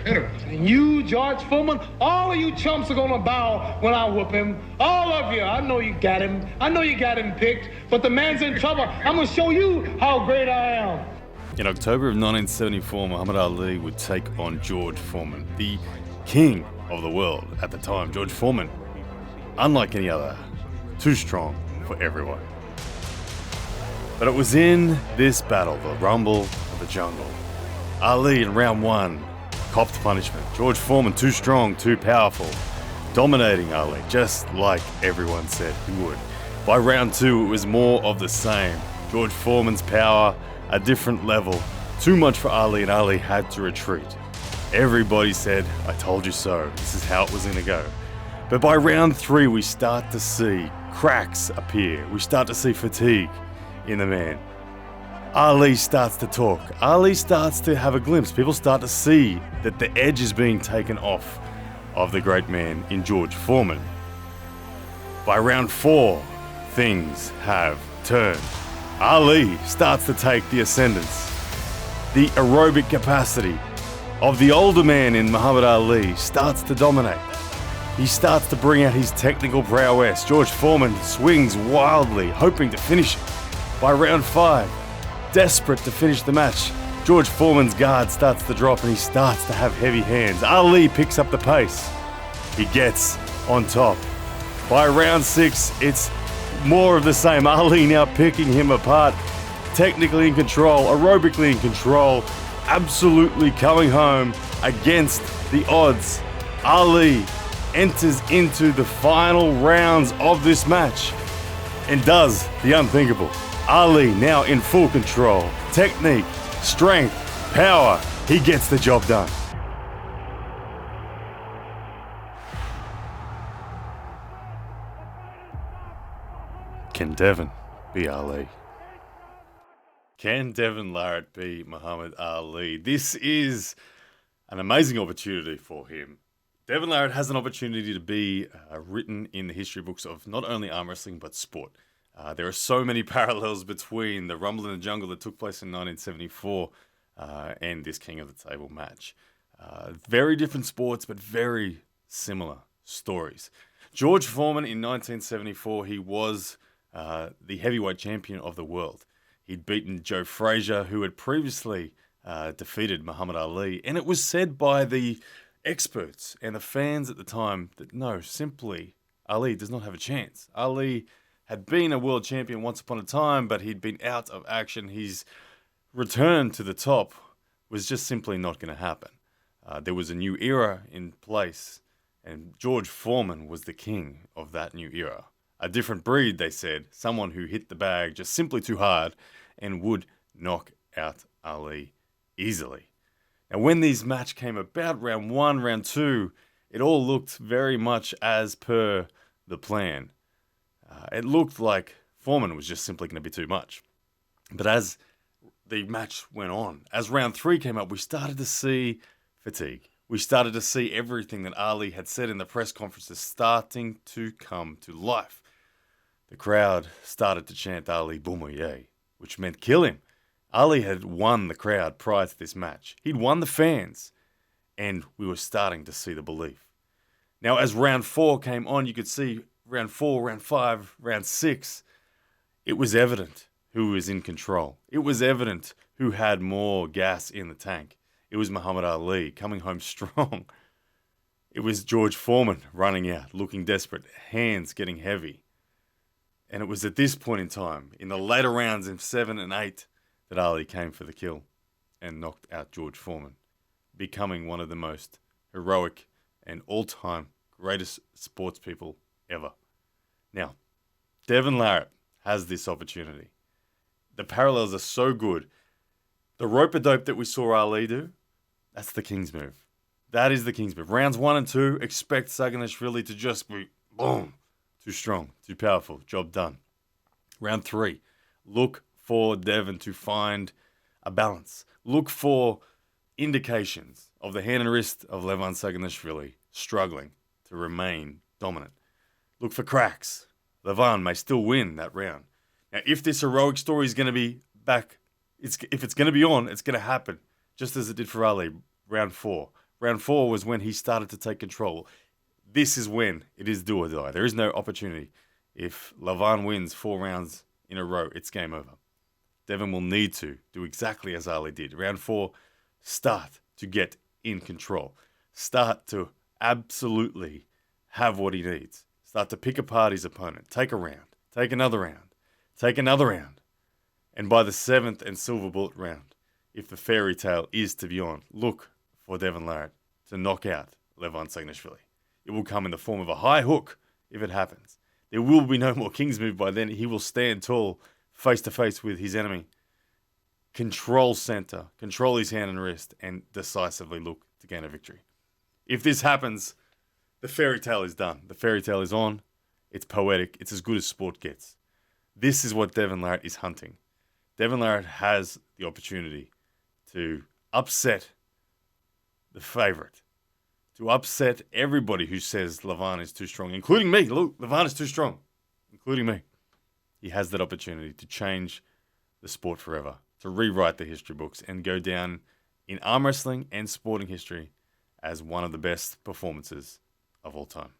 And you, George Foreman, all of you chumps are gonna bow when I whoop him. All of you. I know you got him. I know you got him picked, but the man's in trouble. I'm gonna show you how great I am. In October of 1974, Muhammad Ali would take on George Foreman, the king of the world at the time. George Foreman, unlike any other, too strong for everyone. But it was in this battle, the Rumble of the Jungle. Ali in round one copped punishment. George Foreman, too strong, too powerful, dominating Ali, just like everyone said he would. By round two, it was more of the same. George Foreman's power, a different level. Too much for Ali, and Ali had to retreat. Everybody said, I told you so. This is how it was going to go. But by round three, we start to see cracks appear. We start to see fatigue in the man. Ali starts to talk. Ali starts to have a glimpse. People start to see that the edge is being taken off of the great man in George Foreman. By round four, things have turned. Ali starts to take the ascendance. The aerobic capacity of the older man in Muhammad Ali starts to dominate. He starts to bring out his technical prowess. George Foreman swings wildly, hoping to finish it. By round five, desperate to finish the match, George Foreman's guard starts to drop and he starts to have heavy hands. Ali picks up the pace. He gets on top. By round six, it's more of the same. Ali now picking him apart, technically in control, aerobically in control, absolutely coming home against the odds. Ali enters into the final rounds of this match and does the unthinkable. Ali now in full control. Technique, strength, power. He gets the job done. Can Devon be Ali? Can Devon Larratt be Muhammad Ali? This is an amazing opportunity for him. Devon Larratt has an opportunity to be written in the history books of not only arm wrestling but sport. There are so many parallels between the Rumble in the Jungle that took place in 1974 and this King of the Table match. Very different sports, but very similar stories. George Foreman in 1974, he was the heavyweight champion of the world. He'd beaten Joe Frazier, who had previously defeated Muhammad Ali, and it was said by the experts and the fans at the time that no, simply Ali does not have a chance. Ali had been a world champion once upon a time, but he'd been out of action. His return to the top was just simply not going to happen. There was a new era in place, and George Foreman was the king of that new era. A different breed, they said, someone who hit the bag just simply too hard and would knock out Ali easily. Now, when these match came about, round one, round two, it all looked very much as per the plan. It looked like Foreman was just simply going to be too much. But as the match went on, as round three came up, we started to see fatigue. We started to see everything that Ali had said in the press conferences starting to come to life. The crowd started to chant Ali Boumaye, which meant kill him. Ali had won the crowd prior to this match. He'd won the fans, and we were starting to see the belief. Now, as round four came on, you could see round four, round five, round six, it was evident who was in control. It was evident who had more gas in the tank. It was Muhammad Ali coming home strong. It was George Foreman running out, looking desperate, hands getting heavy. And it was at this point in time, in the later rounds in 7 and 8, that Ali came for the kill and knocked out George Foreman, becoming one of the most heroic and all-time greatest sports people ever. Now, Devon Larratt has this opportunity. The parallels are so good. The rope-a-dope that we saw Ali do, that's the king's move. That is the king's move. Rounds 1 and 2, expect Saginashvili to just be, boom, too strong, too powerful, job done. Round 3, look for Devon to find a balance. Look for indications of the hand and wrist of Levan Saginashvili struggling to remain dominant. Look for cracks. Levan may still win that round. Now, if this heroic story is going to be back, if it's going to be on, it's going to happen just as it did for Ali. Round 4, Round 4 was when he started to take control. This is when it is do or die. There is no opportunity. If Levan wins 4 rounds in a row, it's game over. Devon will need to do exactly as Ali did. Round 4, start to get in control. Start to absolutely have what he needs. Start to pick apart his opponent. Take a round. Take another round. Take another round. And by the 7th and silver bullet round, if the fairy tale is to be on, look for Devon Larratt to knock out Levan Saginashvili. It will come in the form of a high hook if it happens. There will be no more King's move by then. He will stand tall, face to face with his enemy. Control center, control his hand and wrist, and decisively look to gain a victory. If this happens, the fairy tale is done. The fairy tale is on. It's poetic. It's as good as sport gets. This is what Devon Larratt is hunting. Devon Larratt has the opportunity to upset the favorite, to upset everybody who says Levan is too strong, including me. Look, Levan is too strong, including me. He has that opportunity to change the sport forever, to rewrite the history books and go down in arm wrestling and sporting history as one of the best performances of all time.